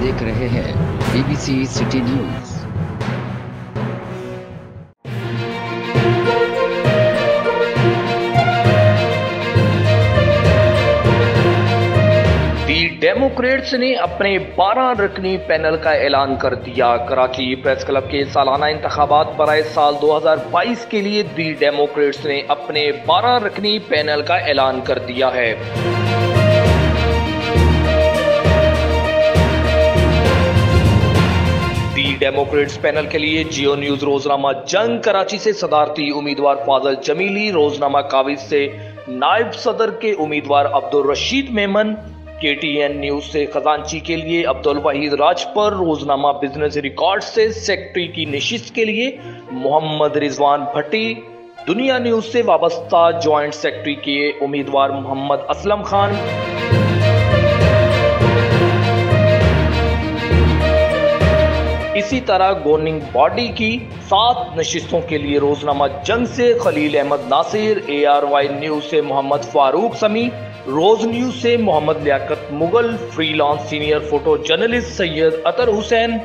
देख रहे हैं BBC सिटी न्यूज। डेमोक्रेट्स ने अपने 12 रकनी पैनल का ऐलान कर दिया। कराची प्रेस क्लब के सालाना इंतखाबात बराए साल 2022 के लिए दी डेमोक्रेट्स ने अपने 12 रकनी पैनल का ऐलान कर दिया है। दी डेमोक्रेट्स पैनल के लिए जियो न्यूज रोजनामा जंग कराची से सदारती उम्मीदवार फाजल जमीली, रोजनामा काबिज से नायब सदर के उम्मीदवार अब्दुल रशीद मेमन, KTN न्यूज से खजांची के लिए अब्दुल वहीद राजपर, रोजनामा बिजनेस रिकॉर्ड से सेक्रेटरी की नशिस्त के लिए मोहम्मद रिजवान भट्टी, दुनिया न्यूज से वाबस्ता ज्वाइंट सेक्रेटरी के उम्मीदवार मोहम्मद असलम खान, इसी तरह गवर्निंग बॉडी की 7 नशिस्तों के लिए रोजनामा जंग से खलील अहमद नासिर, ARY न्यूज से मोहम्मद फारूक समी, रोज न्यूज से Mohammad Liaquat Mughal, freelance senior photo journalist Syed Athar Hussain,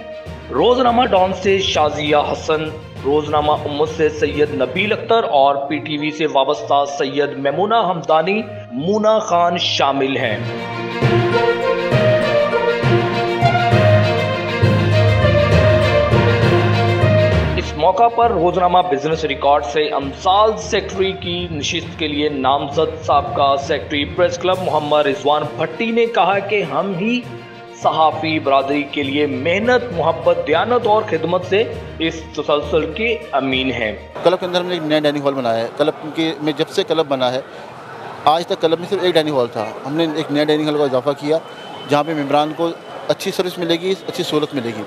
रोजनामा डॉन से शाजिया हसन, रोजनामा उम्मत से सैयद नबील अख्तर और PTV से वाबस्ता सैयद मेमुना हमदानी, मूना खान शामिल हैं। मौका पर रोजनामा बिजनेस रिकॉर्ड से अमसाल सेक्रेटरी की नशिस्त के लिए नामजद साबका secretary press club Mohammad Rizwan Bhatti ने कहा कि हम ही सहाफ़ी बरादरी के लिए मेहनत, मोहब्बत, दयानत और खिदमत से इस तसलसल के अमीन हैं। क्लब के अंदर हमने एक नया डाइनिंग हॉल बनाया है। क्लब के में जब से क्लब बना है आज तक क्लब में सिर्फ एक डाइनिंग हॉल था। हमने एक नया डाइनिंग हॉल का इजाफा किया जहाँ पे मेम्बरान को अच्छी सर्विस मिलेगी, अच्छी सहूलत मिलेगी।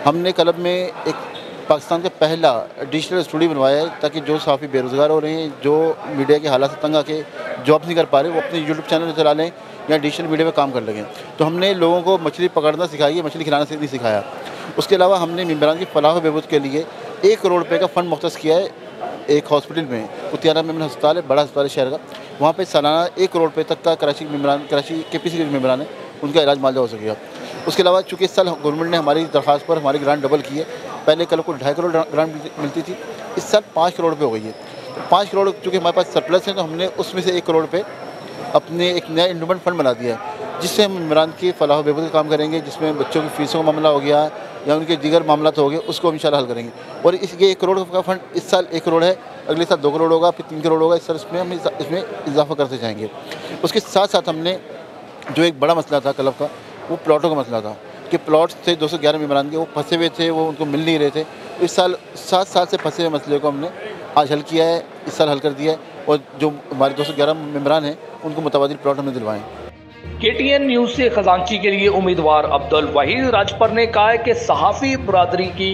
हमने क्लब में एक पाकिस्तान का पहला डिजिटल स्टूडियो बनवाया है ताकि जो सहाफ़ी बेरोज़गार हो रहे हैं, जो मीडिया के हालात से तंग आके जॉब नहीं कर पा रहे, वो अपने यूट्यूब चैनल चला लें या डिजिटल मीडिया में काम कर लगें। तो हमने लोगों को मछली पकड़ना सिखाई है, मछली खिलाना नहीं सिखाया। उसके अलावा हमने मेम्बरान की फलाह व बहबूद के लिए 1 करोड़ रुपये का फ़ंड मुख्तस किया है। एक हॉस्पिटल में उतियारा मेमन अस्पताल है, बड़ा अस्पताल है शहर का, वहाँ पर सालाना 1 करोड़ रुपये तक का कराची KPC के मेम्बरान है उनका इलाज मुआवजा हो सकेगा। उसके अलावा चूँकि इस साल गवर्नमेंट ने हमारी दरख्वास्त पर हमारी ग्रांट डबल की है। पहले क्लब को 2.5 करोड़ ग्रांट मिलती थी, इस साल 5 करोड़ रुपये हो गई है। तो 5 करोड़ चूँकि हमारे पास सरप्लस है तो हमने उसमें से 1 करोड़ रुपये अपने एक नया इंडोमेंट फंड बना दिया है जिससे हम मेम्बरान की फलाह बहबूद का काम करेंगे, जिसमें बच्चों की फीसों का मामला हो गया या उनके दीगर मामला हो गए, उसको हम इंशाल्लाह हल करेंगे। और ये 1 करोड़ का फंड इस साल 1 करोड़ है, अगले साल 2 करोड़ होगा, फिर 3 करोड़ होगा। इस साल इसमें हम इसमें इजाफा करते जाएंगे। उसके साथ साथ हमने जो एक बड़ा मसला था क्लब का, वो प्लॉटों का मसला था कि प्लॉट्स थे 211 मेम्बरान के, वो फंसे हुए थे, वो उनको मिल नहीं रहे थे। इस साल 7 साल से फंसे हुए मसले को हमने आज हल किया है, इस साल हल कर दिया है और जो हमारे 211 मेम्बरान हैं उनको मुतबादिल प्लॉट हमने दिलवाएँ। KTN न्यूज से खजांची के लिए उम्मीदवार अब्दुल वहीद राजपर ने कहा है कि सहाफ़ी बरादरी की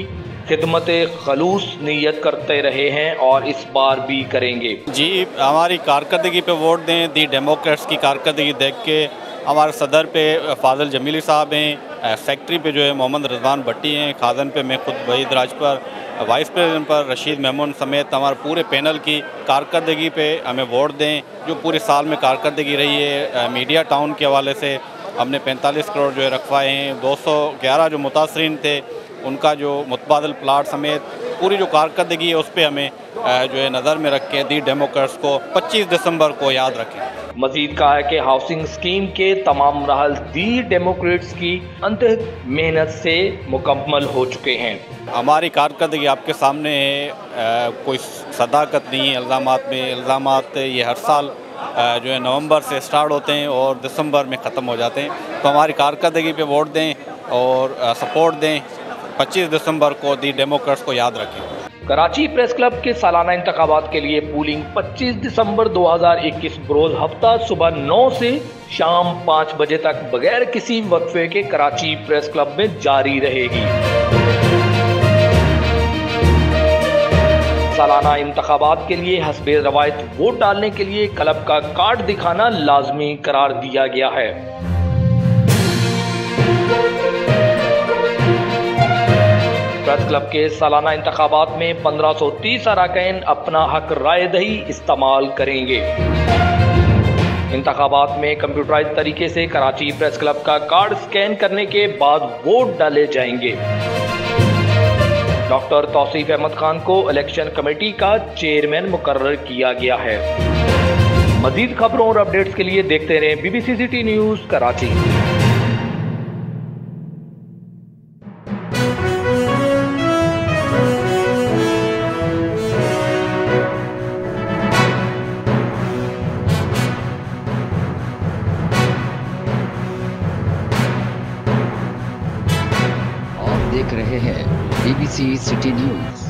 खिदमत खलूस नीयत करते रहे हैं और इस बार भी करेंगे। जी, हमारी कारकर्दगी पे वोट दें। दी डेमोक्रेट्स की कारकर्दगी देख के हमारे सदर पे फाजल जमीली साहब हैं, सेक्रेटरी पे जो है मोहम्मद रिजवान भट्टी हैं, खाजन पे मैं खुद वहीद राजपर, वाइस प्रेसिडेंट पर रशीद मेमन समेत हमारे पूरे पैनल की कारकर्दगी पे हमें वोट दें। जो पूरे साल में कारकर्दगी रही है, मीडिया टाउन के हवाले से हमने 45 करोड़ जो है रखवाए हैं। 211 जो मुतासरीन थे उनका जो मुतबादिल प्लाट समेत पूरी जो कारकर्दगी है उस पर हमें जो है नज़र में रख के दी डेमोक्रेट्स को 25 दिसंबर को याद रखें। मजीद कहा है कि हाउसिंग स्कीम के तमाम मराहल दी डेमोक्रेट्स की अंतः मेहनत से मुकम्मल हो चुके हैं। हमारी कारकर्दगी आपके सामने है, कोई सदाकत नहीं है इल्ज़ामात में। इल्ज़ामात ये हर साल जो है नवंबर से स्टार्ट होते हैं और दिसंबर में ख़त्म हो जाते हैं। तो हमारी कारकर्दगी पे वोट दें और सपोर्ट दें। 25 दिसंबर को दी डेमोक्रेट्स को याद रखें। कराची प्रेस क्लब के सालाना इंतखाबात के लिए पोलिंग 25 दिसंबर 2021 बरोज हफ्ता सुबह 9 से शाम 5 बजे तक बगैर किसी वक्फे के कराची प्रेस क्लब में जारी रहेगी। सालाना इंतखाबात के लिए हस्बे रवायत वोट डालने के लिए क्लब का कार्ड दिखाना लाजमी करार दिया गया है। प्रेस क्लब के सालाना इंतखाबात में 1530 अरकान अपना हक राय दही इस्तेमाल करेंगे। इंतखाबात में कंप्यूटराइज तरीके से कराची प्रेस क्लब का कार्ड स्कैन करने के बाद वोट डाले जाएंगे। डॉक्टर तौसीफ अहमद खान को इलेक्शन कमेटी का चेयरमैन मुकर्रर किया गया है। मजीद खबरों और अपडेट्स के लिए देखते रहें BBC सिटी न्यूज़ कराची। आप देख रहे हैं BBC सिटी न्यूज़।